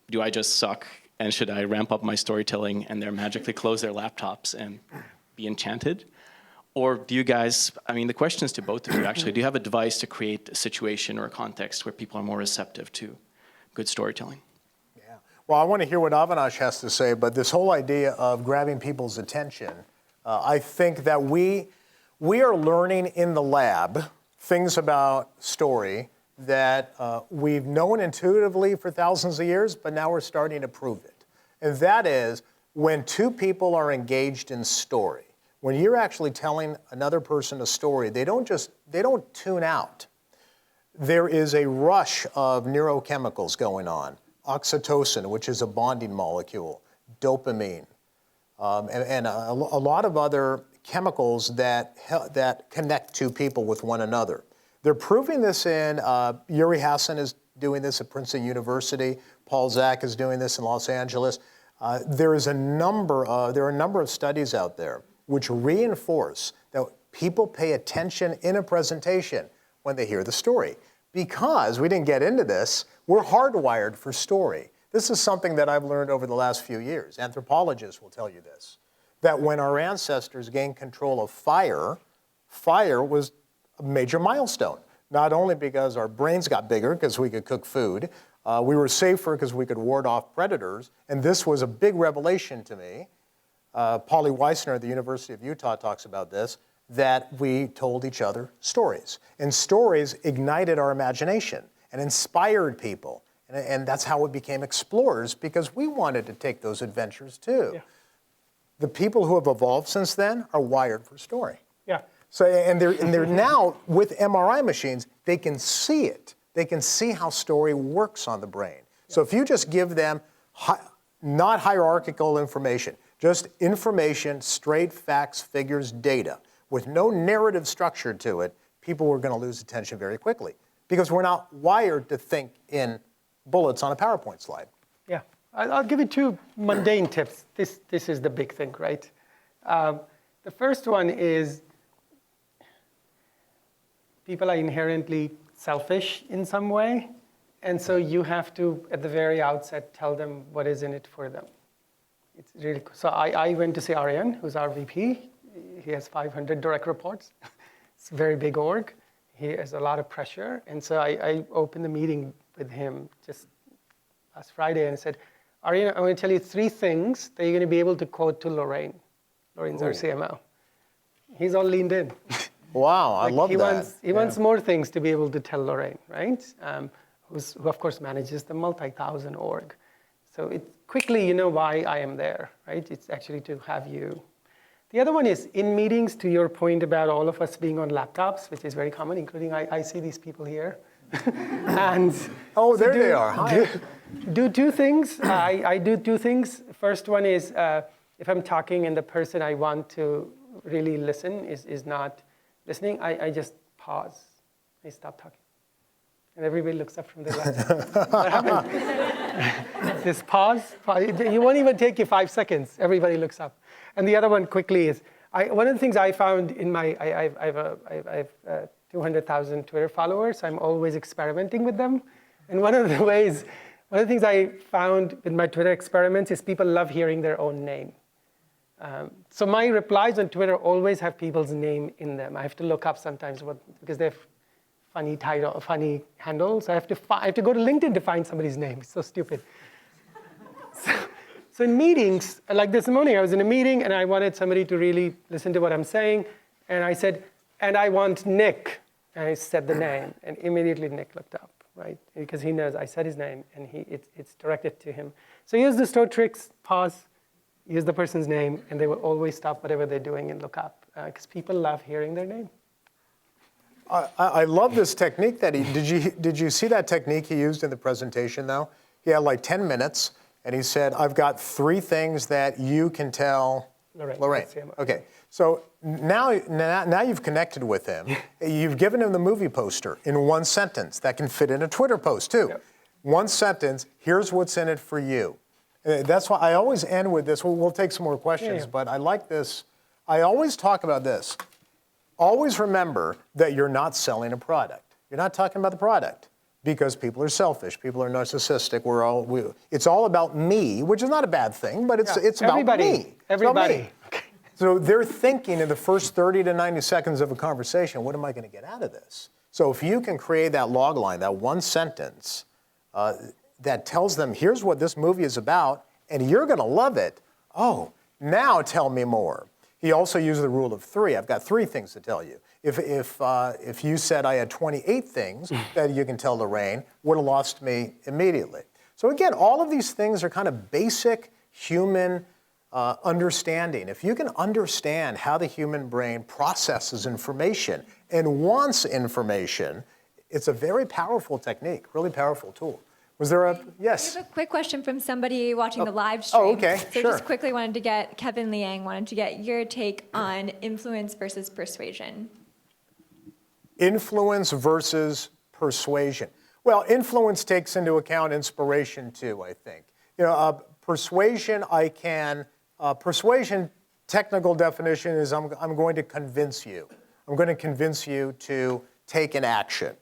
do I just suck, and should I ramp up my storytelling and they're magically close their laptops and be enchanted? Or do you guys, the question is to both of you actually, do you have a device to create a situation or a context where people are more receptive to good storytelling? Yeah. Well, I want to hear what Avinash has to say, but this whole idea of grabbing people's attention, I think that we are learning in the lab things about story that we've known intuitively for thousands of years, but now we're starting to prove it. And that is when two people are engaged in story, when you're actually telling another person a story, they don't tune out. There is a rush of neurochemicals going on. Oxytocin, which is a bonding molecule, dopamine, and a lot of other chemicals that connect two people with one another. They're proving this in, Yuri Hassan is doing this at Princeton University. Paul Zak is doing this in Los Angeles. There are a number of studies out there which reinforce that people pay attention in a presentation when they hear the story. Because, we didn't get into this, we're hardwired for story. This is something that I've learned over the last few years. Anthropologists will tell you this, that when our ancestors gained control of fire was a major milestone, not only because our brains got bigger because we could cook food, we were safer because we could ward off predators, and this was a big revelation to me. Polly Weissner at the University of Utah talks about this, that we told each other stories. And stories ignited our imagination and inspired people. And that's how we became explorers, because we wanted to take those adventures too. Yeah. The people who have evolved since then are wired for story. Yeah. So, and they're now, with MRI machines, they can see it. They can see how story works on the brain. So if you just give them not hierarchical information, just information, straight facts, figures, data, with no narrative structure to it, people are going to lose attention very quickly, because we're not wired to think in bullets on a PowerPoint slide. Yeah, I'll give you two mundane tips. This is the big thing, right? The first one is people are inherently selfish in some way. And so you have to, at the very outset, tell them what is in it for them. It's really cool. So I went to see Aryan, who's our VP. He has 500 direct reports. It's a very big org. He has a lot of pressure. And so I opened the meeting with him just last Friday and I said, Aryan, I'm going to tell you 3 things that you're going to be able to quote to Lorraine. Lorraine's our CMO. He's all leaned in. Wow, I love that. He wants more things to be able to tell Lorraine, right? Who of course manages the multi-thousand org. So it quickly, you know why I am there, right? It's actually to have you. The other one is in meetings, to your point about all of us being on laptops, which is very common, including I see these people here. And oh, there they are. Hi. Do 2 things. I do 2 things. First one is if I'm talking and the person I want to really listen is not listening, I just pause. I stop talking. And everybody looks up from their laptop. What happened? Just pause. It won't even take you 5 seconds. Everybody looks up. And the other one quickly is, one of the things I found in my, I have 200,000 Twitter followers. I'm always experimenting with them. And one of the things I found in my Twitter experiments is people love hearing their own name. So my replies on Twitter always have people's name in them. I have to look up sometimes because they have funny title, funny handles. I have to go to LinkedIn to find somebody's name. It's so stupid. So in meetings, like this morning, I was in a meeting and I wanted somebody to really listen to what I'm saying. And I said, and I want Nick. And I said the name. And immediately Nick looked up, right? Because he knows I said his name and it's directed to him. So use the store tricks, pause, use the person's name, and they will always stop whatever they're doing and look up. Because people love hearing their name. I love this technique that did you see that technique he used in the presentation though? He had like 10 minutes and he said, I've got 3 things that you can tell Lorraine. Okay, so now you've connected with him. You've given him the movie poster in 1 sentence that can fit in a Twitter post too. Yep. 1 sentence, here's what's in it for you. That's why I always end with this. We'll take some more questions, but I like this. I always talk about this. Always remember that you're not selling a product. You're not talking about the product because people are selfish. People are narcissistic. It's all about me, which is not a bad thing, but it's about me. Everybody. So they're thinking in the first 30 to 90 seconds of a conversation, what am I going to get out of this? So if you can create that log line, that 1 sentence that tells them, here's what this movie is about, and you're going to love it. Oh, now tell me more. He also used the rule of 3. I've got 3 things to tell you. If you said I had 28 things that you can tell Lorraine, would have lost me immediately. So again, all of these things are kind of basic human understanding. If you can understand how the human brain processes information and wants information, it's a very powerful technique, really powerful tool. Was there a, yes? I have a quick question from somebody watching the live stream. Oh, okay, so sure. Just quickly wanted to get, Kevin Liang wanted to get your take on influence versus persuasion. Influence versus persuasion. Well, influence takes into account inspiration too, I think. Persuasion, persuasion, technical definition is I'm going to convince you. I'm going to convince you to take an action.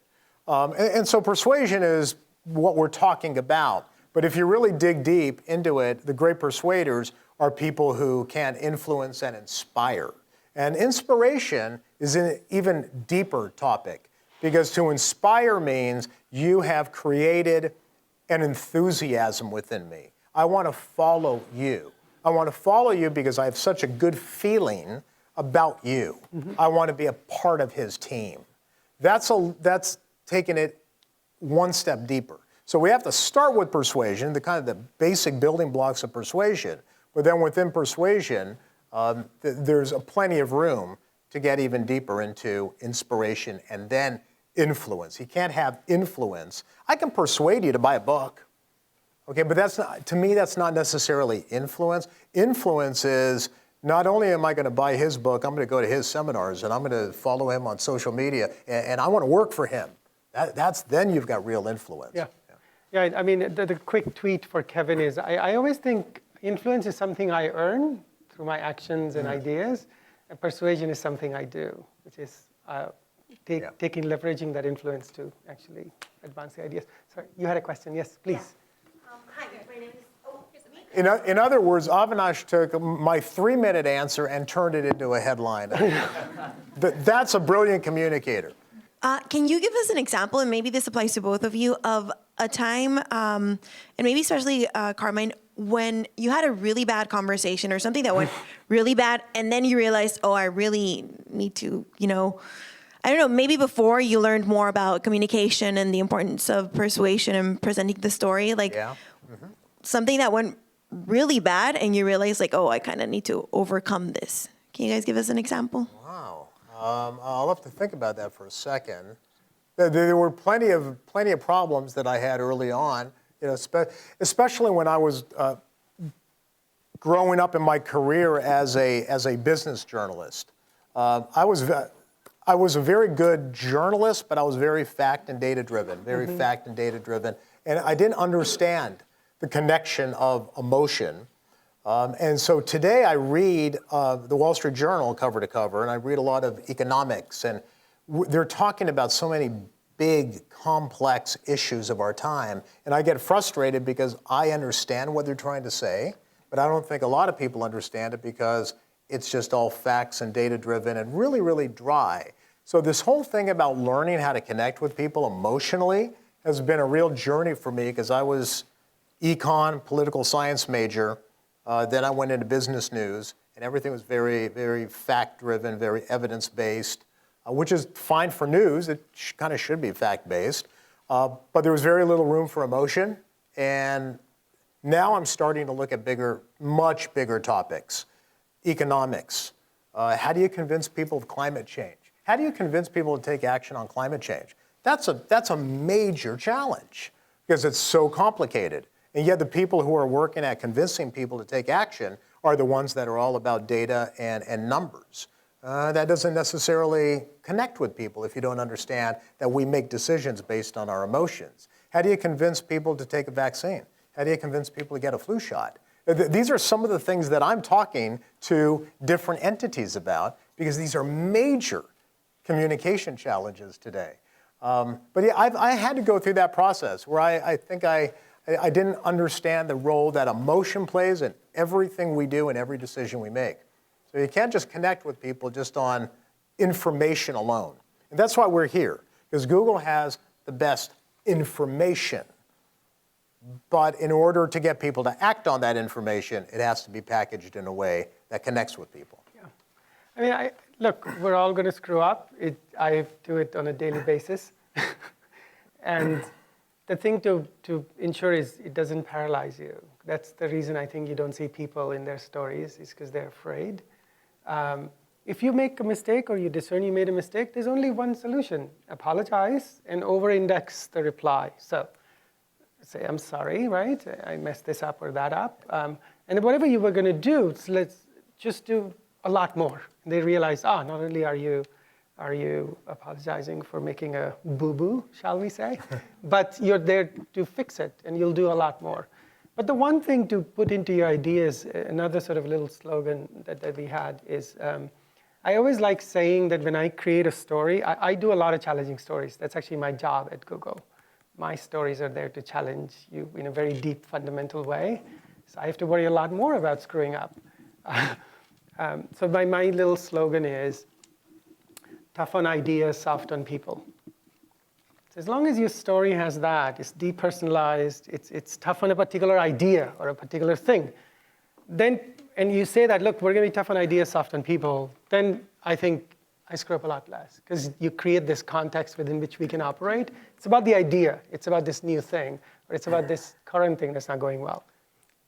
And so persuasion is what we're talking about. But if you really dig deep into it, the great persuaders are people who can influence and inspire. And inspiration is an even deeper topic because to inspire means you have created an enthusiasm within me. I want to follow you. I want to follow you because I have such a good feeling about you. Mm-hmm. I want to be a part of his team. That's taking it 1 step deeper. So we have to start with persuasion, the kind of the basic building blocks of persuasion. But then within persuasion, there's plenty of room to get even deeper into inspiration and then influence. You can't have influence. I can persuade you to buy a book, okay? But to me, that's not necessarily influence. Influence is not only am I going to buy his book, I'm going to go to his seminars and I'm going to follow him on social media and I want to work for him. Then you've got real influence. Yeah, I mean, the quick tweet for Kevin is, I always think influence is something I earn through my actions and ideas. And persuasion is something I do, which is leveraging that influence to actually advance the ideas. Sorry, you had a question. Yes, please. Hi, my name is, here's the mic. In other words, Avinash took my 3-minute answer and turned it into a headline. That's a brilliant communicator. Can you give us an example, and maybe this applies to both of you, of a time, and maybe especially Carmine, when you had a really bad conversation or something that went really bad, and then you realized, oh, I really need to, I don't know, maybe before you learned more about communication and the importance of persuasion and presenting the story, something that went really bad, and you realized, oh, I kind of need to overcome this. Can you guys give us an example? Wow. I'll have to think about that for a second. There were plenty of problems that I had early on, especially when I was growing up in my career as a business journalist. I was a very good journalist, but I was very fact and data driven, and I didn't understand the connection of emotion. And so today I read the Wall Street Journal cover to cover, and I read a lot of economics, and they're talking about so many big, complex issues of our time, and I get frustrated because I understand what they're trying to say, but I don't think a lot of people understand it because it's just all facts and data-driven and really, really dry. So this whole thing about learning how to connect with people emotionally has been a real journey for me because I was econ, political science major. Then I went into business news, and everything was very, very fact-driven, very evidence-based, which is fine for news. It kind of should be fact-based. But there was very little room for emotion. And now I'm starting to look at much bigger topics. Economics. How do you convince people of climate change? How do you convince people to take action on climate change? That's a major challenge because it's so complicated. And yet the people who are working at convincing people to take action are the ones that are all about data and numbers. That doesn't necessarily connect with people if you don't understand that we make decisions based on our emotions. How do you convince people to take a vaccine? How do you convince people to get a flu shot? These are some of the things that I'm talking to different entities about because these are major communication challenges today. But yeah, I had to go through that process where I think I didn't understand the role that emotion plays in everything we do and every decision we make. So you can't just connect with people just on information alone. And that's why we're here, because Google has the best information. But in order to get people to act on that information, it has to be packaged in a way that connects with people. Yeah. I mean, look, we're all going to screw up. I do it on a daily basis. And the thing to ensure is it doesn't paralyze you. That's the reason I think you don't see people in their stories, is because they're afraid. If you make a mistake or you discern you made a mistake, there's only one solution. Apologize and over-index the reply. So say, I'm sorry, right? I messed this up or that up. And whatever you were going to do, so let's just do a lot more. And they realize, not only are you apologizing for making a boo-boo, shall we say, but you're there to fix it, and you'll do a lot more. But the one thing to put into your ideas, another sort of little slogan that we had is, I always like saying that when I create a story, I do a lot of challenging stories. That's actually my job at Google. My stories are there to challenge you in a very deep, fundamental way. So I have to worry a lot more about screwing up. So my little slogan is, tough on ideas, soft on people. So as long as your story has that, it's depersonalized, it's tough on a particular idea or a particular thing, then, and you say that, look, we're going to be tough on ideas, soft on people, then I think I screw up a lot less, because you create this context within which we can operate. It's about the idea. It's about this new thing, or it's about this current thing that's not going well.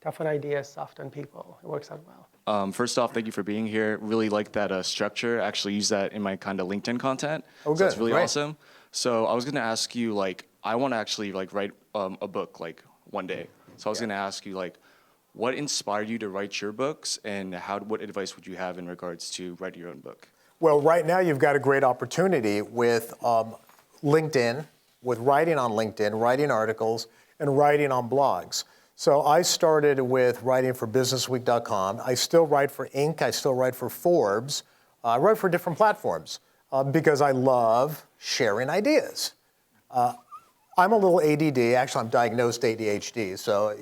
Tough on ideas, soft on people. It works out well. First off, thank you for being here. Really like that structure. Actually use that in my kind of LinkedIn content. Oh, good. So that's really Great. awesome. So I was going to ask you, I want to actually write a book one day. So I was going to ask you, what inspired you to write your books, and what advice would you have in regards to writing your own book? Well, right now you've got a great opportunity with LinkedIn, with writing on LinkedIn, writing articles, and writing on blogs. So I started with writing for businessweek.com. I still write for Inc. I still write for Forbes. I write for different platforms because I love sharing ideas. I'm a little ADD. Actually, I'm diagnosed ADHD, so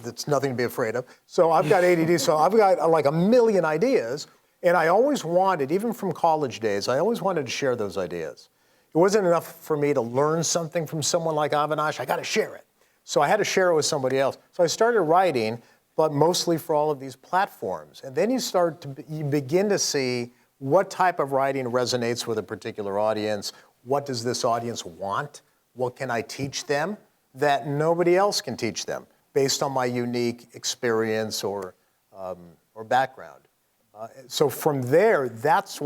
that's nothing to be afraid of. So I've got ADD, so I've got like a million ideas, and I always wanted, even from college days, I always wanted to share those ideas. It wasn't enough for me to learn something from someone like Avinash. I got to share it. So I had to share it with somebody else. So I started writing, but mostly for all of these platforms. And then you begin to see what type of writing resonates with a particular audience. What does this audience want? What can I teach them that nobody else can teach them based on my unique experience or background? So from there,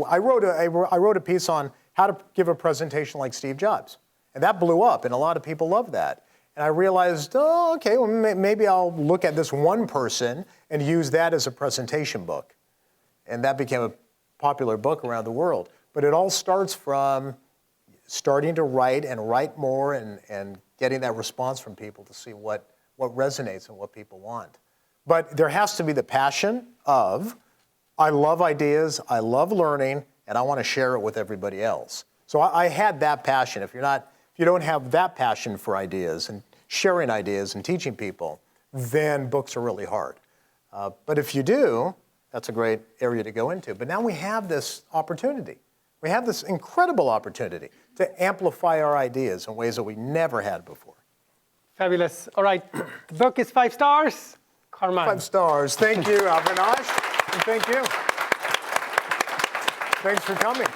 I wrote a piece on how to give a presentation like Steve Jobs. And that blew up, and a lot of people love that. And I realized, oh, okay, well, maybe I'll look at this one person and use that as a presentation book. And that became a popular book around the world. But it all starts from starting to write and write more and getting that response from people to see what resonates and what people want. But there has to be the passion of, I love ideas, I love learning, and I want to share it with everybody else. So I had that passion. If you don't have that passion for ideas and sharing ideas and teaching people, then books are really hard. But if you do, that's a great area to go into. But now we have this opportunity. We have this incredible opportunity to amplify our ideas in ways that we never had before. Fabulous. All right, the book is 5 stars. Carmine. 5 stars. Thank you, Avinash. And thank you. Thanks for coming.